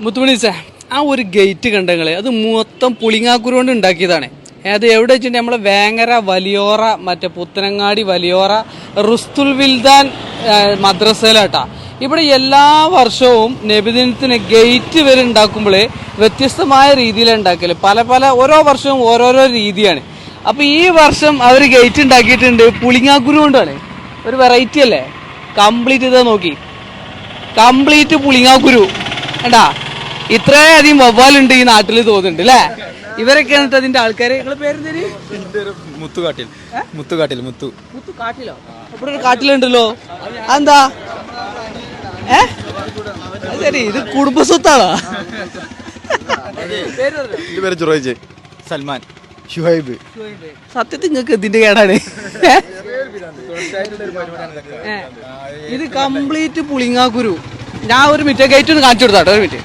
മുത്തുമണീസേ, ആ ഒരു ഗേറ്റ് കണ്ടങ്ങള് അത് മൊത്തം പുളിങ്ങാക്കുരു കൊണ്ട് ഉണ്ടാക്കിയതാണ്. അത് എവിടെ വെച്ചിട്ട് നമ്മളെ വേങ്ങര വലിയോറ, മറ്റേ പുത്തനങ്ങാടി വലിയോറ റുസ്തുൽ വിൽദാൻ മദ്രസയിലാട്ടാ. ഇവിടെ എല്ലാ വർഷവും നബിദിനത്തിന് ഗേറ്റ് വരെ ഉണ്ടാക്കുമ്പോൾ വ്യത്യസ്തമായ രീതിയിലാണ് ഉണ്ടാക്കല്. പല പല ഓരോ വർഷവും ഓരോരോ രീതിയാണ്. അപ്പൊ ഈ വർഷം അവർ ഗേറ്റ് ഉണ്ടാക്കിയിട്ടുണ്ട് പുളിങ്ങാക്കുരു കൊണ്ടാണ്. ഒരു വെറൈറ്റി അല്ലേ? കംപ്ലീറ്റ് ഇതാ നോക്കി, കംപ്ലീറ്റ് പുളിങ്ങാക്കുരു ഏട്ടാ. ഇത്രയധികം വവ്വാലുണ്ട് ഈ നാട്ടിൽ തോന്നുന്നുണ്ട് അല്ലേ? ഇവരൊക്കെയാണ് അതിന്റെ ആൾക്കാര്. നിങ്ങളെ പേര് മുത്തുകാട്ടിൽ മുത്തുകാട്ടിൽ മുത്തു കാട്ടിലോ? ഇവിടെ ഒരു കാട്ടിലുണ്ടല്ലോ, അതെന്താ? ശരി, ഇത് കുടുംബസ്വത്താണോ? പേര് ജുറൈജ്, സൽമാൻ, ഷുഹൈബ്. സത്യത്തിൽ നിങ്ങൾക്ക് എന്തിന്റെ കേടാണ്? ഇത് കംപ്ലീറ്റ് പുളിങ്ങാക്കുരു. ഞാൻ ഒരു മിനിറ്റ് ഗേറ്റ് ഒന്ന് കാണിച്ചു കൊടുത്താട്ടോ, ഒരു മിനിറ്റ്.